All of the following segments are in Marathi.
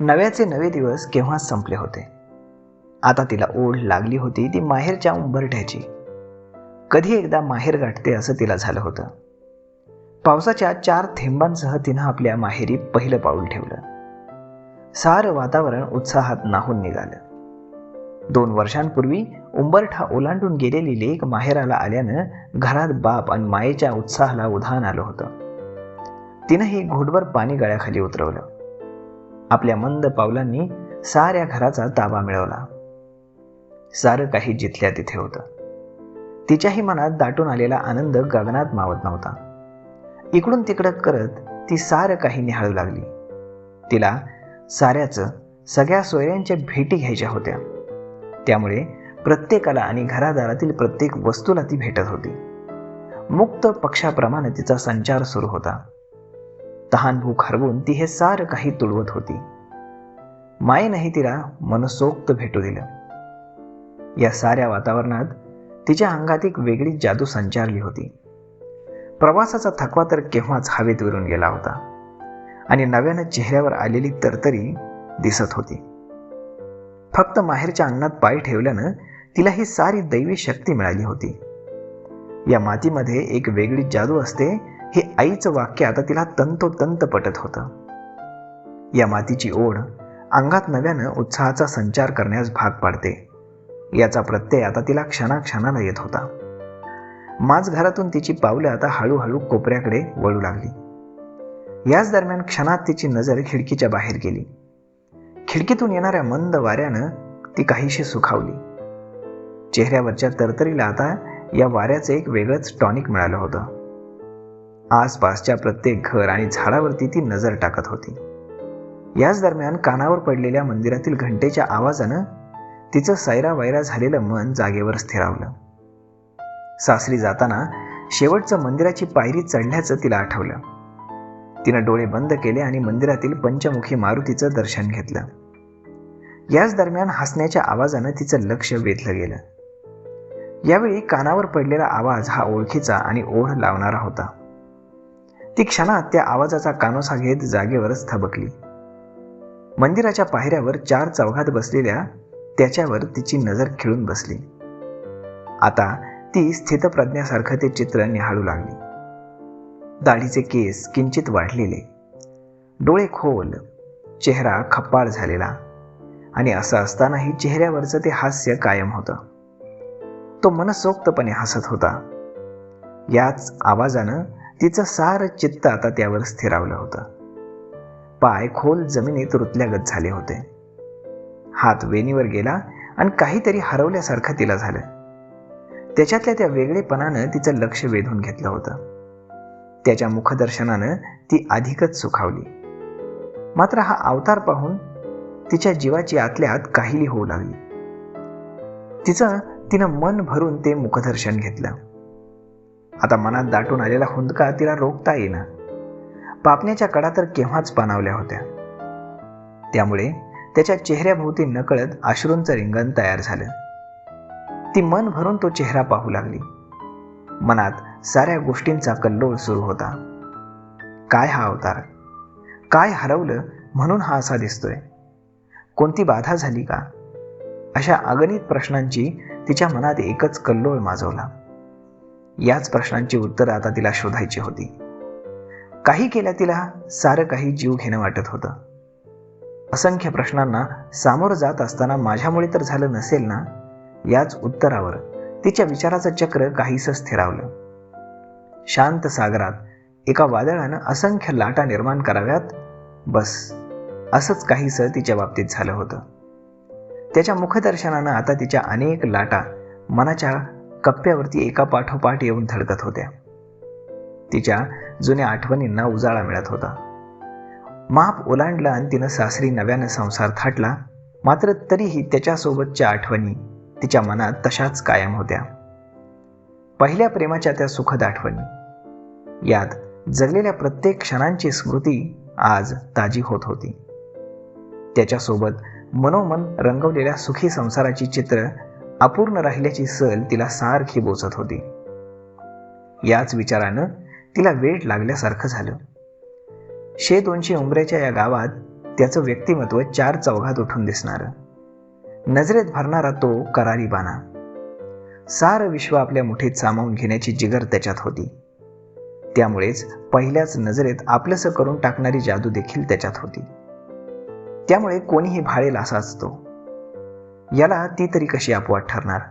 नव्याचे नवे दिवस केव्हाच संपले होते. आता तिला ओढ लागली होती ती माहेरच्या उंबरठ्याची. कधी एकदा माहेर गाठते असं तिला झालं होतं. पावसाच्या 4 थेंबांसह तिनं आपल्या माहेरी पहिलं पाऊल ठेवलं. सारं वातावरण उत्साहात न्हाऊन निघालं. 2 वर्षांपूर्वी उंबरठा ओलांडून गेलेली लेक माहेराला आल्यानं घरात बाप आणि मायेच्या उत्साहाला उधाण आलं होतं. तिनंही घोटभर पाणी गळ्याखाली उतरवलं. आपल्या मंद पावलांनी साऱ्या घराचा ताबा मिळवला. सारं काही जिथल्या तिथे होतं. तिच्याही मनात दाटून आलेला आनंद गगनात मावत नव्हता. इकडून तिकडं करत ती सारं काही निहाळू लागली. तिला सगळ्या सोयऱ्यांच्या भेटी घ्यायच्या होत्या. त्यामुळे प्रत्येकाला आणि घरादारातील प्रत्येक वस्तूला ती भेटत होती. मुक्त पक्षाप्रमाणे तिचा संचार सुरू होता. तहानभूक हरवून ती हे सारं काही तुडवत होती. मायेनंही तिला मनसोक्त भेटू दिलं. या साऱ्या वातावरणात तिच्या अंगात एक वेगळी जादू संचारली होती. प्रवासाचा थकवा तर केव्हाच हवेत विरून गेला होता आणि नव्यानं चेहऱ्यावर आलेली तरतरी दिसत होती. फक्त माहेरच्या अंगणात पाय ठेवल्यानं तिला ही सारी दैवी शक्ती मिळाली होती. या मातीमध्ये एक वेगळी जादू असते हे आईचं वाक्य आता तिला तंतोतंत पटत होतं. या मातीची ओढ अंगात नव्यानं उत्साहाचा संचार करण्यास भाग पाडते याचा प्रत्यय आता तिला क्षणाक्षणाला येत होता. माझ घरातून तिची पावलं आता हळूहळू कोपऱ्याकडे वळू लागली. याच दरम्यान क्षणात तिची नजर खिडकीच्या बाहेर गेली. खिडकीतून येणाऱ्या मंद वाऱ्यानं ती काहीशी सुखावली. चेहऱ्यावरच्या तरतरीला आता या वाऱ्याचं एक वेगळंच टॉनिक मिळालं होतं. आसपासच्या प्रत्येक घर आणि झाडावरती ती नजर टाकत होती. याच दरम्यान कानावर पडलेल्या मंदिरातील घंटेच्या आवाजानं तिचं सैरावैरा झालेलं मन जागेवर स्थिरावलं. सासरी जाताना शेवटचं मंदिराची पायरी चढल्याचं तिला आठवलं. तिनं डोळे बंद केले आणि मंदिरातील पंचमुखी मारुतीचं दर्शन घेतलं. याच दरम्यान हसण्याच्या आवाजानं तिचं लक्ष वेधलं गेलं. यावेळी कानावर पडलेला आवाज हा ओळखीचा आणि ओढ लावणारा होता. ती क्षणात त्या आवाजाचा कानोसा घेत जागेवरच थबकली. मंदिराच्या पायऱ्यावर 4 चौघात बसलेल्या त्याच्यावर तिची नजर खिळून बसली. आता ती स्थितप्रज्ञासारखं ते चित्र निहाळू लागली. दाढीचे केस किंचित वाढलेले, डोळे खोल, चेहरा खप्पाळ झालेला आणि असं असतानाही चेहऱ्यावरचं ते हास्य कायम होतं. तो मनसोक्तपणे हसत होता. याच आवाजानं तिचं सारं चित्त आता त्यावर स्थिरावलं होतं. पाय खोल जमिनीत रुतल्यागत झाले होते. हात वेणीवर गेला आणि काहीतरी हरवल्यासारखं तिला झालं. त्याच्यातल्या त्या वेगळेपणानं तिचं लक्ष वेधून घेतलं होतं. त्याच्या मुखदर्शनानं ती अधिकच सुखावली. मात्र हा अवतार पाहून तिच्या जीवाची आतल्या आत काहिली होऊ लागली. तिनं मन भरून ते मुखदर्शन घेतलं. आता मनात दाटून आलेला हुंदका तिला रोखता येईना. पापण्याच्या कडा तर केव्हाच पाणावल्या होत्या. त्यामुळे त्याच्या चेहऱ्याभोवती नकळत अश्रूंचं रिंगण तयार झालं. ती मन भरून तो चेहरा पाहू लागली. मनात साऱ्या गोष्टींचा कल्लोळ सुरू होता. काय हा अवतार? काय हरवलं म्हणून हा असा दिसतोय? कोणती बाधा झाली का? अशा अगणित प्रश्नांची तिच्या मनात एकच कल्लोळ माजवला. याच प्रश्नांची उत्तरं आता तिला शोधायची होती. काही केल्या तिला सारं काही जीव घेणं वाटत होतं. असंख्य प्रश्नांना सामोरं जात असताना माझ्यामुळे तर झालं नसेल ना, याच उत्तरावर तिच्या विचाराचं चक्र काहीसं स्थिरावलं. शांत सागरात एका वादळानं असंख्य लाटा निर्माण कराव्यात, बस असंच काहीसं तिच्या बाबतीत झालं होतं. त्याच्या मुखदर्शनानं आता तिच्या अनेक लाटा मनाच्या कप्प्यावरती एका पाठोपाठ येऊन धडकत होत्या. तिच्या जुन्या आठवणींना उजाळा मिळत होता. माप ओलांडलं आणि तिनं सासरी नव्यानं संसार थाटला. मात्र तरीही त्याच्यासोबतच्या आठवणी तिच्या मनात तशाच कायम होत्या. पहिल्या प्रेमाच्या त्या सुखद आठवणी, यात जगलेल्या प्रत्येक क्षणांची स्मृती आज ताजी होत होती. त्याच्यासोबत मनोमन रंगवलेल्या सुखी संसाराची चित्र अपूर्ण राहिल्याची सल तिला सारखी बोचत होती. याच विचारानं तिला वेळ लागल्यासारखं झालं. 100-200 उंबऱ्याच्या या गावात त्याचं व्यक्तिमत्व चार चौघात उठून दिसणारं, नजरेत भरणारा तो करारी बाणा. सारं विश्व आपल्या मुठीत सामावून घेण्याची जिगर त्याच्यात होती. त्यामुळेच पहिल्याच नजरेत आपलंसं करून टाकणारी जादू देखील त्याच्यात होती. त्यामुळे कोणीही भाळेल असाच तो. याला ती तरी कशी अपवाद ठरणार?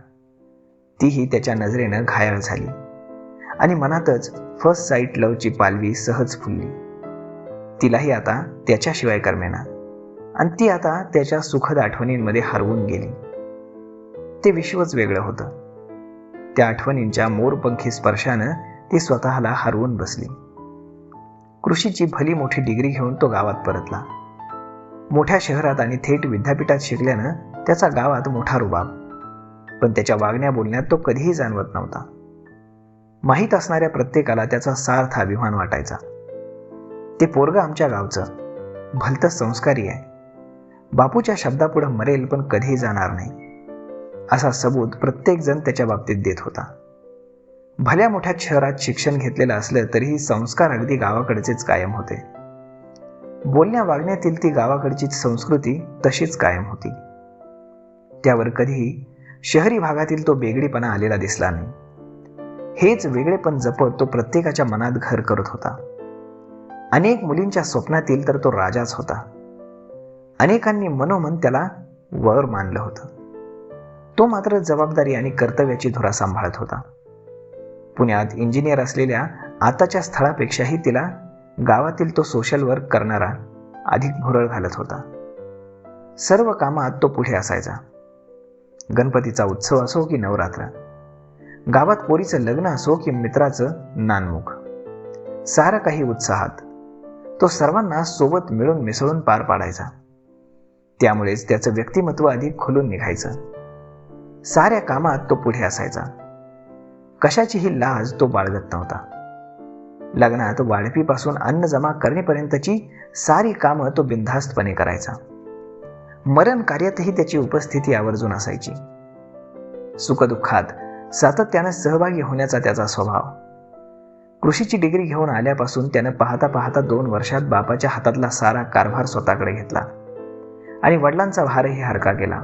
तीही त्याच्या नजरेनं घायाळ झाली आणि मनातच फर्स्ट साईट लवची पालवी सहज फुलली. तिलाही आता त्याच्याशिवाय करमेना आणि ती आता त्याच्या सुखद आठवणींमध्ये हरवून गेली. ते विश्वच वेगळं होतं. त्या आठवणींच्या मोरपंखी स्पर्शानं ती स्वतःला हरवून बसली. कृषीची भली मोठी डिग्री घेऊन तो गावात परतला. मोठ्या शहरात आणि थेट विद्यापीठात शिकल्यानं त्याचा गावात मोठा रुबाब, पण त्याच्या वागण्या बोलण्यात तो कधीही जाणवत नव्हता. माहीत असणाऱ्या प्रत्येकाला त्याचा सार्थ अभिमान वाटायचा. ते पोरगं आमच्या गावचं, भलतं संस्कारी आहे, बापूच्या शब्दापुढं मरेल पण कधीही जाणार नाही, असा सबूत प्रत्येक जण त्याच्या बाबतीत देत होता. भल्या मोठ्या शहरात शिक्षण घेतलेलं असलं तरीही संस्कार अगदी गावाकडचेच कायम होते. बोलण्या वागण्यातील ती गावाकडची संस्कृती तशीच कायम होती. त्यावर कधीही शहरी भागातील तो वेगळीपणा आलेला दिसला नाही. हेच वेगळेपण जपत तो प्रत्येकाच्या मनात घर करत होता. अनेक मुलींच्या स्वप्नातील तर तो राजाच होता. अनेकांनी मनोमन त्याला वर मानलं होतं. तो मात्र जबाबदारी आणि कर्तव्याची धुरा सांभाळत होता. पुण्यात इंजिनियर असलेल्या आताच्या स्थळापेक्षाही तिला गावातील तो सोशल वर्क करणारा अधिक भुरळ घालत होता. सर्व कामात तो पुढे असायचा. गणपतीचा उत्सव असो की नवरात्र, गावात पोरीचं लग्न असो की मित्राचं नानमुख, सारं काही उत्साहात तो सर्वांना सोबत मिळून मिसळून पार पाडायचा. त्यामुळेच त्याचं व्यक्तिमत्व अधिक खुलून निघायचं. साऱ्या कामात तो पुढे असायचा. कशाचीही लाज तो बाळगत नव्हता. लग्नात वाढपीपासून अन्न जमा करणेपर्यंतची सारी कामं तो बिनधास्तपणे करायचा. मरण कार्यातही त्याची उपस्थिती आवर्जून असायची. सुखदुःखात सातत्यानं सहभागी होण्याचा त्याचा स्वभाव. कृषीची डिग्री घेऊन आल्यापासून त्यानं पाहता पाहता 2 वर्षात बापाच्या हातातला सारा कारभार स्वतःकडे घेतला आणि वडिलांचा भारही हलका केला.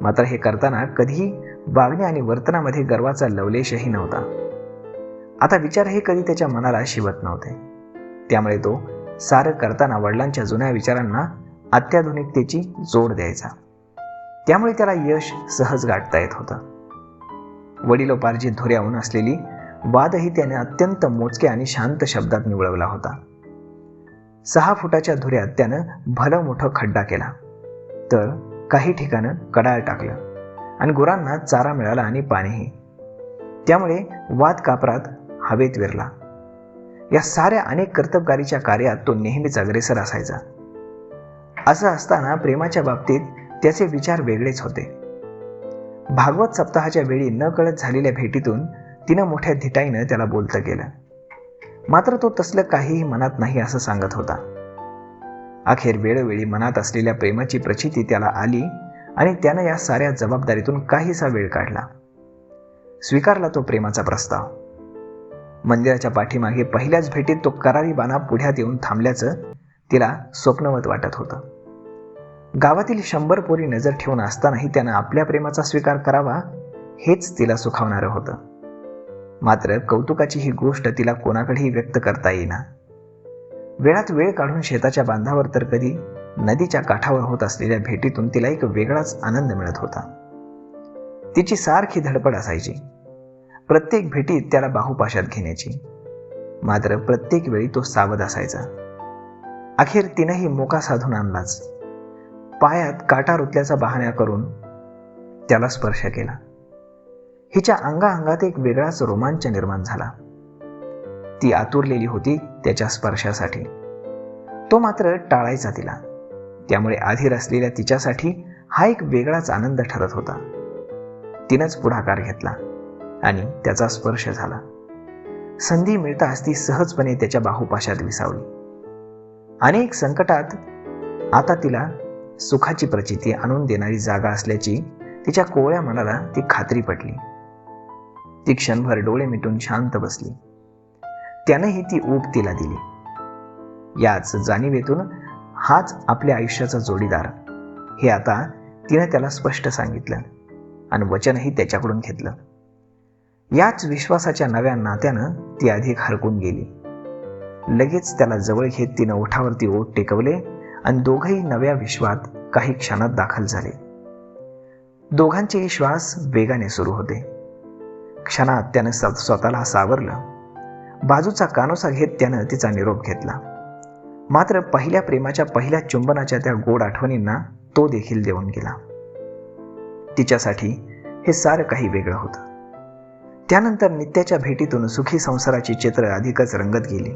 मात्र हे करताना कधीही वागणे आणि वर्तनामध्ये गर्वाचा लवलेशही नव्हता. आता विचारही कधी त्याच्या मनाला शिवत नव्हते. त्यामुळे तो सारं करताना वडिलांच्या जुन्या विचारांना अत्याधुनिकतेची जोड द्यायचा. त्यामुळे त्याला यश सहज गाठता येत होतं. वडिलोपार्जित धुऱ्याहून असलेली वादही त्याने अत्यंत मोजक्या आणि शांत शब्दात निवळवला होता. 6 फुटाच्या धुऱ्यात त्यानं भलं मोठं खड्डा केला, तर काही ठिकाणं कडाळ टाकलं आणि गुरांना चारा मिळाला आणि पाणीही. त्यामुळे वाद कापरात हवेत विरला. या साऱ्या अनेक कर्तबगारीच्या कार्यात तो नेहमीच अग्रेसर असायचा. असं असताना प्रेमाच्या बाबतीत त्याचे विचार वेगळेच होते. भागवत सप्ताहाच्या वेळी न कळत झालेल्या भेटीतून तिनं मोठ्या धिटाईनं त्याला बोलतं केलं. मात्र तो तसलं काहीही मनात नाही असं सांगत होता. अखेर वेळोवेळी मनात असलेल्या प्रेमाची प्रचिती त्याला आली आणि त्यानं या साऱ्या जबाबदारीतून काहीसा वेळ काढला. स्वीकारला तो प्रेमाचा प्रस्ताव. मंदिराच्या पाठीमागे पहिल्याच भेटीत तो करारी बाणा पुढ्यात येऊन थांबल्याचं तिला स्वप्नवत वाटत होतं. गावातील 100 पोरी नजर ठेवून असतानाही त्यानं आपल्या प्रेमाचा स्वीकार करावा हेच तिला सुखावणारं होतं. मात्र कौतुकाची ही गोष्ट तिला कोणाकडेही व्यक्त करता येईना. वेळात वेळ काढून शेताच्या बांधावर तर कधी नदीच्या काठावर होत असलेल्या भेटीतून तिला एक वेगळाच आनंद मिळत होता. तिची सारखी धडपड असायची, प्रत्येक भेटीत त्याला बाहुपाशात घेण्याची. मात्र प्रत्येक वेळी तो सावध असायचा. अखेर तिनंही मोका साधून आणलाच. पायात काटा रुतल्याचा बहाणा करून त्याला स्पर्श केला. हिच्या अंगाअंगात एक वेगळाच रोमांच निर्माण झाला. ती आतुरलेली होती त्याच्या स्पर्शासाठी. तो मात्र टाळायचा तिला. त्यामुळे आधीर असलेल्या तिच्यासाठी हा एक वेगळाच आनंद ठरत होता. तिनंच पुढाकार घेतला आणि त्याचा स्पर्श झाला. संधी मिळताच ती सहजपणे त्याच्या बाहुपाशात विसावली. अनेक संकटात आता तिला सुखाची प्रचिती आणून देणारी जागा असल्याची तिच्या कोवळ्या मनाला ती खात्री पटली. ती क्षणभर डोळे मिटून शांत बसली. त्यानंही ती ऊब तिला दिली. याच जाणीवेतून हाच आपल्या आयुष्याचा जोडीदार हे आता तिनं त्याला स्पष्ट सांगितलं आणि वचनही त्याच्याकडून घेतलं. याच विश्वासाच्या नव्या नात्यानं ती अधिक हरकून गेली. लगेच त्याला जवळ घेत तिनं ओठावरती ओठ टेकवले आणि दोघंही नव्या विश्वात काही क्षणात दाखल झाले. दोघांचेही श्वास वेगाने सुरू होते. क्षणात त्यानं स्वतःला सावरलं. बाजूचा कानोसा घेत त्यानं तिचा निरोप घेतला. मात्र पहिल्या प्रेमाच्या पहिल्या चुंबनाच्या त्या गोड आठवणींना तो देखील देऊन गेला. तिच्यासाठी हे सारं काही वेगळं होतं. त्यानंतर नित्याच्या भेटीतून सुखी संसाराची चित्र अधिकच रंगत गेली.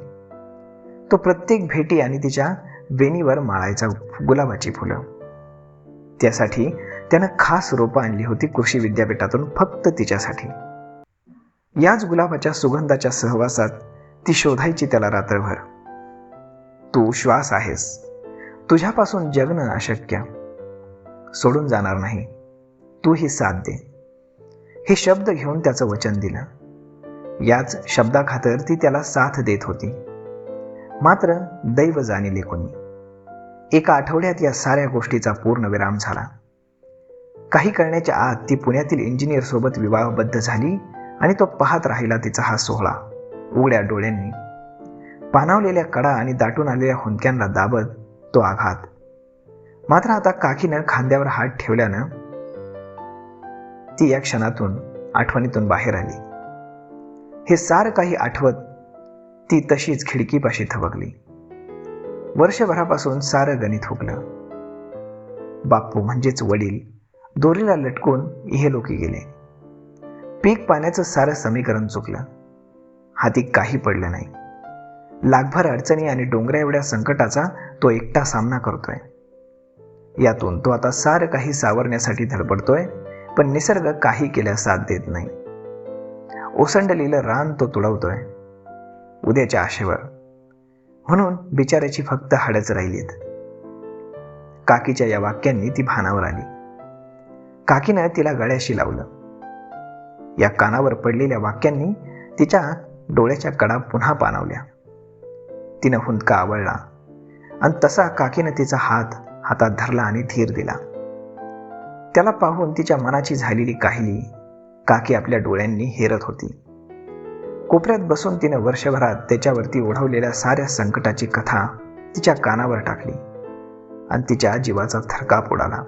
तो प्रत्येक भेटी आणि तिच्या वेणीवर माळायचा गुलाबाची फुलं. त्यासाठी त्यानं खास रोपं आणली होती कृषी विद्यापीठातून फक्त तिच्यासाठी. याच गुलाबाच्या सुगंधाच्या सहवासात ती शोधायची त्याला रात्रभर. तू श्वास आहेस, तुझ्यापासून जगणं अशक्य, सोडून जाणार नाही, तू ही साथ दे, हे शब्द घेऊन त्याचं वचन दिलं. याच शब्दाखातर ती त्याला साथ देत होती. मात्र दैव जाणिले कोणी, एका आठवड्यात या साऱ्या गोष्टीचा पूर्ण विराम झाला. काही करण्याच्या आत ती पुण्यातील इंजिनियर सोबत विवाहबद्ध झाली आणि तो पाहत राहिला तिचा हा सोहळा उघड्या डोळ्यांनी. पानावलेल्या कडा आणि दाटून आलेल्या हुंदक्यांना दाबत तो आघात. मात्र आता काकीनं खांद्यावर हात ठेवल्यानं ती या क्षणातून आठवणीतून बाहेर आली. हे सारं काही आठवत ती तशीच खिडकीपाशी थबकली. वर्षभरापासून सारं गणित हुकलं. बाप्पू म्हणजेच वडील दोरीला लटकून इहेलोकी गेले. पीक पाण्याचं सारं समीकरण चुकलं. हाती काही पडलं नाही. लाखभर अडचणी आणि डोंगरा एवढ्या संकटाचा तो एकटा सामना करतोय. यातून तो आता सारं काही सावरण्यासाठी धडपडतोय, पण निसर्ग काही केल्यास साथ देत नाही. ओसंडलेलं रान तो तुडवतोय उद्याच्या आशेवर. म्हणून बिचाऱ्याची फक्त हाडच राहिलीत. काकीच्या या वाक्यांनी ती भानावर आली. काकीनं तिला गळ्याशी लावलं. या कानावर पडलेल्या वाक्यांनी तिच्या डोळ्याच्या कडा पुन्हा पाणावल्या. तिनं हुंदका आवळला आणि तसा काकीनं तिचा हात हातात धरला आणि धीर दिला. त्याला पाहून तिच्या मनाची झालेली काहिली काकी आपल्या डोळ्यांनी हेरत होती. कोपऱ्यात बसून तिनं वर्षभरात त्याच्यावरती ओढवलेल्या साऱ्या संकटाची कथा तिच्या कानावर टाकली आणि तिच्या जीवाचा थरकाप उडाला.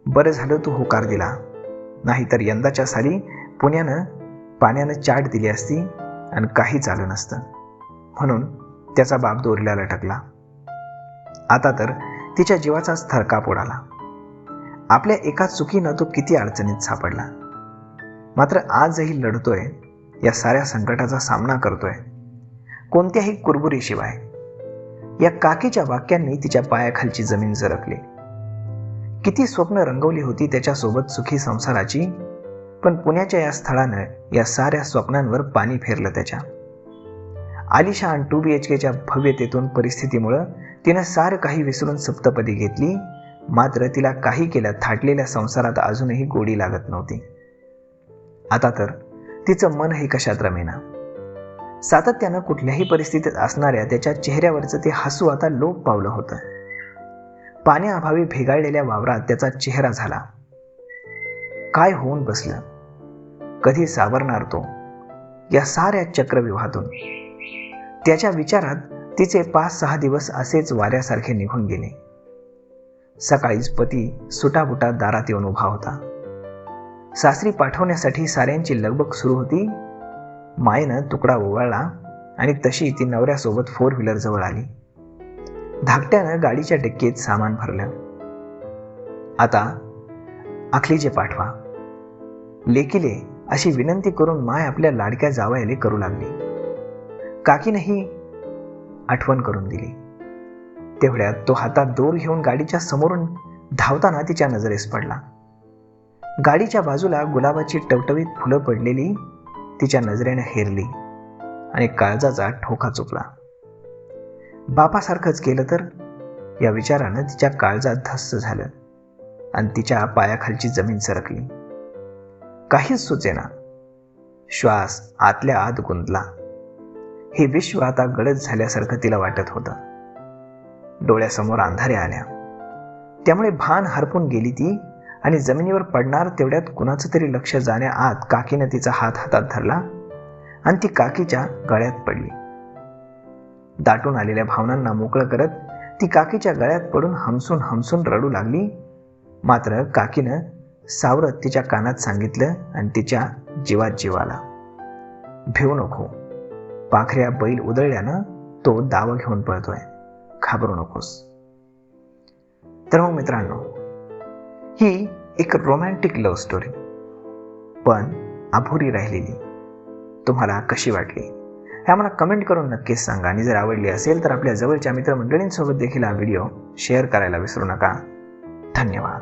बरं झालं तू होकार दिला, नाहीतर यंदाच्या साली पुण्यानं पाण्यानं चाट दिली असती आणि काही झालं नसतं. म्हणून त्याचा बाप दोरीला लटकला. आता तर तिच्या जीवाचाच थरकाप उडाला. आपल्या एका चुकीनं तो किती अडचणीत सापडला. मात्र आजही लढतोय, या साऱ्या संकटाचा सामना करतोय, कोणत्याही कुरबुरीशिवाय. या काकीच्या वाक्यांनी तिच्या पायाखालची जमीन सरकली. किती स्वप्न रंगवली होती त्याच्यासोबत सुखी संसाराची, पण पुण्याच्या या स्थळानं या साऱ्या स्वप्नांवर पाणी फेरलं त्याच्या. आलिशान 2 BHKच्या भव्यतेतून परिस्थितीमुळं तिनं सारं काही विसरून सप्तपदी घेतली. मात्र तिला काही केल्या थाटलेल्या संसारात अजूनही गोडी लागत नव्हती. आता तर तिचं मनही कशात रमेना. सातत्यानं कुठल्याही परिस्थितीत असणाऱ्या त्याच्या चेहऱ्यावरचं ते हसू आता लोप पावलं होतं. पाण्याअभावी भेगाळलेल्या वावरात त्याचा चेहरा झाला. काय होऊन बसलं, कधी सावरणार तो या साऱ्या चक्रव्यूहातून. त्याच्या विचारात तिचे 5-6 दिवस असेच वाऱ्यासारखे निघून गेले. सकाळीच पती सुटाबुटा दारात येऊन उभा होता. सासरी पाठवण्यासाठी साऱ्यांची लगबग सुरू होती. मायेनं तुकडा ओवाळला आणि तशी ती नवऱ्यासोबत 4 व्हीलर जवळ आली. धाकट्यानं गाडीच्या डिक्कीत सामान भरलं. आता आखलीचे पाठवा, लेकीले अशी विनंती करून माय आपल्या लाडक्या जावयाले करू लागली. काकीनंही आठवण करून दिली. तेवढ्यात तो हातात दोर घेऊन गाडीच्या समोरून धावताना तिच्या नजरेस पडला. गाडीच्या बाजूला गुलाबाची टवटवीत फुलं पडलेली तिच्या नजरेने हेरली आणि काळजाचा ठोका चुकला. बापासारखंच केलं तर, या विचारानं तिच्या काळजात धस्स झालं आणि तिच्या पायाखालची जमीन सरकली. काहीच सुचेना. श्वास आतल्या आत गुंतला. हे विश्व आता गडद झाल्यासारखं तिला वाटत होतं. डोळ्यासमोर अंधाऱ्या आल्या. त्यामुळे भान हरपून गेली ती आणि जमिनीवर पडणार तेवढ्यात कुणाचं तरी लक्ष जाण्याआत काकीनं तिचा हात हातात धरला आणि ती काकीच्या गळ्यात पडली. दाटून आलेल्या भावनांना मोकळं करत ती काकीच्या गळ्यात पडून हमसून हमसून रडू लागली. मात्र काकीनं सावरत तिच्या कानात सांगितलं आणि तिच्या जीवात जीव आला, भिवू नको. पाखऱ्या बैल उधळल्यानं तो दावा घेऊन पळतोय, घाबरू नकोस. तर मग मित्रांनो, ही एक रोमॅन्टिक लव्ह स्टोरी पण अपुरी राहिलेली तुम्हाला कशी वाटली हे आम्हाला कमेंट करून नक्कीच सांगा. आणि जर आवडली असेल तर आपल्या जवळच्या मित्रमंडळींसोबत देखील हा व्हिडिओ शेअर करायला विसरू नका. धन्यवाद.